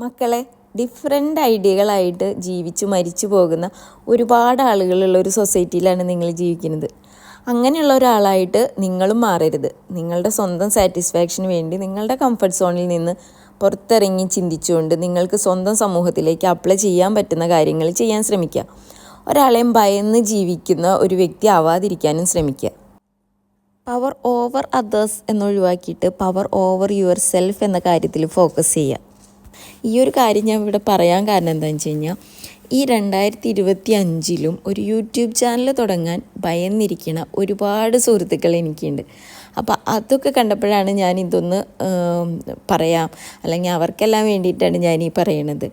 മക്കളെ, ഡിഫറെൻ്റ് ഐഡിയകളായിട്ട് ജീവിച്ചു മരിച്ചു പോകുന്ന ഒരുപാട് ആളുകളുള്ള ഒരു സൊസൈറ്റിയിലാണ് നിങ്ങൾ ജീവിക്കുന്നത്. അങ്ങനെയുള്ള ഒരാളായിട്ട് നിങ്ങളും മാറരുത്. നിങ്ങളുടെ സ്വന്തം സാറ്റിസ്ഫാക്ഷന് വേണ്ടി നിങ്ങളുടെ കംഫർട്ട് സോണിൽ നിന്ന് പുറത്തിറങ്ങി ചിന്തിച്ചുകൊണ്ട് നിങ്ങൾക്ക് സ്വന്തം സമൂഹത്തിലേക്ക് അപ്ലൈ ചെയ്യാൻ പറ്റുന്ന കാര്യങ്ങൾ ചെയ്യാൻ ശ്രമിക്കുക. ഒരാളെയും ഭയന്ന് ജീവിക്കുന്ന ഒരു വ്യക്തി ആവാതിരിക്കാനും ശ്രമിക്കുക. പവർ ഓവർ അതേഴ്സ് എന്നൊഴിവാക്കിയിട്ട് പവർ ഓവർ യുവർ സെൽഫ് എന്ന കാര്യത്തിൽ ഫോക്കസ് ചെയ്യുക. ഈ ഒരു കാര്യം ഞാൻ ഇവിടെ പറയാൻ കാരണം എന്താണെന്ന് വെച്ച് കഴിഞ്ഞാൽ, ഈ 2025 ഒരു യൂട്യൂബ് ചാനൽ തുടങ്ങാൻ ഭയന്നിരിക്കുന്ന ഒരുപാട് സുഹൃത്തുക്കൾ എനിക്കുണ്ട്. അപ്പോൾ അതൊക്കെ കണ്ടപ്പോഴാണ് ഞാൻ ഇതൊന്ന് പറയാം, അല്ലെങ്കിൽ അവർക്കെല്ലാം വേണ്ടിയിട്ടാണ് ഞാൻ ഈ പറയണത്.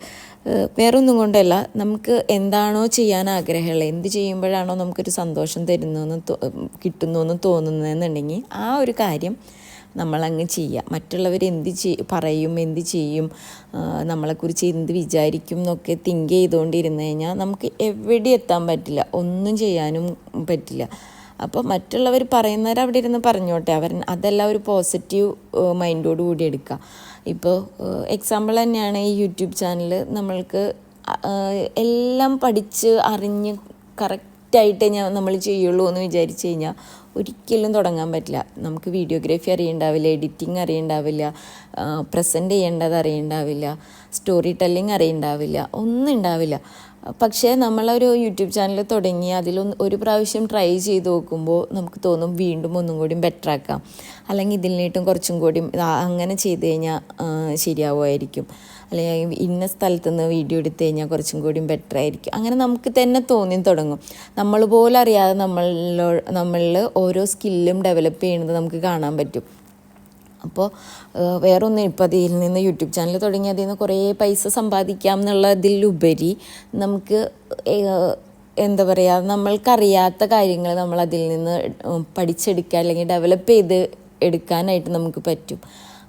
വേറൊന്നും കൊണ്ടല്ല, നമുക്ക് എന്താണോ ചെയ്യാൻ ആഗ്രഹമുള്ളത്, എന്ത് ചെയ്യുമ്പോഴാണോ നമുക്കൊരു സന്തോഷം കിട്ടുന്നു തോന്നുന്നതെന്നുണ്ടെങ്കിൽ ആ ഒരു കാര്യം നമ്മളങ്ങ് ചെയ്യുക. മറ്റുള്ളവർ പറയും, എന്ത് ചെയ്യും, നമ്മളെക്കുറിച്ച് എന്ത് വിചാരിക്കും എന്നൊക്കെ തിങ്ക് ചെയ്തുകൊണ്ടിരുന്നു കഴിഞ്ഞാൽ നമുക്ക് എവിടെ എത്താൻ പറ്റില്ല, ഒന്നും ചെയ്യാനും പറ്റില്ല. അപ്പോൾ മറ്റുള്ളവർ പറയുന്നവർ അവിടെ ഇരുന്ന് പറഞ്ഞോട്ടെ, അതെല്ലാം ഒരു പോസിറ്റീവ് മൈൻഡോട് കൂടി എടുക്കുക. ഇപ്പോൾ എക്സാമ്പിൾ തന്നെയാണ് ഈ യൂട്യൂബ് ചാനൽ. നമ്മൾക്ക് എല്ലാം പഠിച്ച് അറിഞ്ഞ് കറക്റ്റായിട്ട് നമ്മൾ ചെയ്യുള്ളൂ എന്ന് വിചാരിച്ചു കഴിഞ്ഞാൽ ഒരിക്കലും തുടങ്ങാൻ പറ്റില്ല. നമുക്ക് വീഡിയോഗ്രാഫി അറിയണ്ടാവില്ല, എഡിറ്റിംഗ് അറിയണ്ടാവില്ല, പ്രസൻറ്റ് ചെയ്യേണ്ടത് അറിയണ്ടാവില്ല, സ്റ്റോറി ടെല്ലിങ് അറിയണ്ടാവില്ല, ഒന്നും ഉണ്ടാവില്ല. പക്ഷേ നമ്മളൊരു യൂട്യൂബ് ചാനൽ തുടങ്ങി ഒരു പ്രാവശ്യം ട്രൈ ചെയ്ത് നോക്കുമ്പോൾ നമുക്ക് തോന്നും വീണ്ടും ഒന്നും കൂടി ബെറ്റർ ആക്കാം, അല്ലെങ്കിൽ ഇതിലേട്ടും കുറച്ചും കൂടി അങ്ങനെ ചെയ്ത് കഴിഞ്ഞാൽ ശരിയാവുമായിരിക്കും, അല്ലെങ്കിൽ ഇന്ന സ്ഥലത്ത് നിന്ന് വീഡിയോ എടുത്തു കഴിഞ്ഞാൽ കുറച്ചും കൂടി ബെറ്റർ ആയിരിക്കും. അങ്ങനെ നമുക്ക് തന്നെ തോന്നി തുടങ്ങും. നമ്മൾ പോലും അറിയാതെ നമ്മളിൽ ഓരോ സ്കില്ലും ഡെവലപ്പ് ചെയ്യുന്നത് നമുക്ക് കാണാൻ പറ്റും. അപ്പോൾ വേറൊന്നും, ഇപ്പോൾ അതിൽ നിന്ന് യൂട്യൂബ് ചാനൽ തുടങ്ങി അതിൽ നിന്ന് കുറേ പൈസ സമ്പാദിക്കാം എന്നുള്ളതിലുപരി നമുക്ക് എന്താ പറയുക, നമ്മൾക്കറിയാത്ത കാര്യങ്ങൾ നമ്മളതിൽ നിന്ന് പഠിച്ചെടുക്കുക അല്ലെങ്കിൽ ഡെവലപ്പ് ചെയ്ത് എടുക്കാനായിട്ട് നമുക്ക് പറ്റും.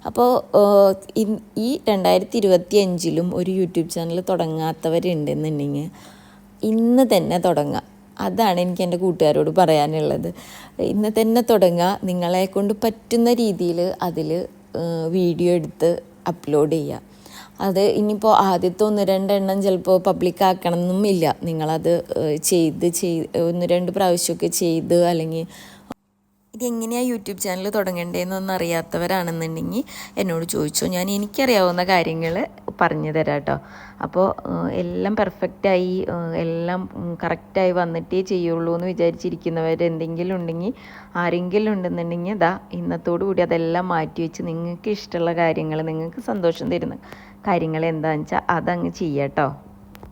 അപ്പോൾ ഈ 2025 ഒരു യൂട്യൂബ് ചാനൽ തുടങ്ങാത്തവരുണ്ടെന്നുണ്ടെങ്കിൽ ഇന്ന് തന്നെ തുടങ്ങുക. അതാണ് എനിക്ക് എൻ്റെ കൂട്ടുകാരോട് പറയാനുള്ളത്. ഇന്ന് തന്നെ തുടങ്ങുക. നിങ്ങളെ കൊണ്ട് പറ്റുന്ന രീതിയിൽ അതിൽ വീഡിയോ എടുത്ത് അപ്ലോഡ് ചെയ്യുക. അത് ഇനിയിപ്പോൾ ആദ്യത്തെ 1-2 എണ്ണം ചിലപ്പോൾ പബ്ലിക് ആക്കണമെന്നും ഇല്ല. നിങ്ങളത് ചെയ്ത് 1-2 പ്രാവശ്യമൊക്കെ ചെയ്ത്, അല്ലെങ്കിൽ ഇതെങ്ങനെയാണ് യൂട്യൂബ് ചാനൽ തുടങ്ങേണ്ടതെന്നൊന്നും അറിയാത്തവരാണെന്നുണ്ടെങ്കിൽ എന്നോട് ചോദിച്ചോ, ഞാൻ എനിക്കറിയാവുന്ന കാര്യങ്ങൾ പറഞ്ഞു തരാം കേട്ടോ. അപ്പോൾ എല്ലാം പെർഫെക്റ്റായി എല്ലാം കറക്റ്റായി വന്നിട്ടേ ചെയ്യുള്ളൂ എന്ന് വിചാരിച്ചിരിക്കുന്നവരെന്തെങ്കിലും ഉണ്ടെങ്കിൽ, ആരെങ്കിലും ഉണ്ടെന്നുണ്ടെങ്കിൽ ഇന്നത്തോടു കൂടി അതെല്ലാം മാറ്റി വെച്ച് നിങ്ങൾക്ക് ഇഷ്ടമുള്ള കാര്യങ്ങൾ, നിങ്ങൾക്ക് സന്തോഷം തരുന്ന കാര്യങ്ങൾ എന്താണെന്ന് വെച്ചാൽ അതങ്ങ് ചെയ്യാം കേട്ടോ.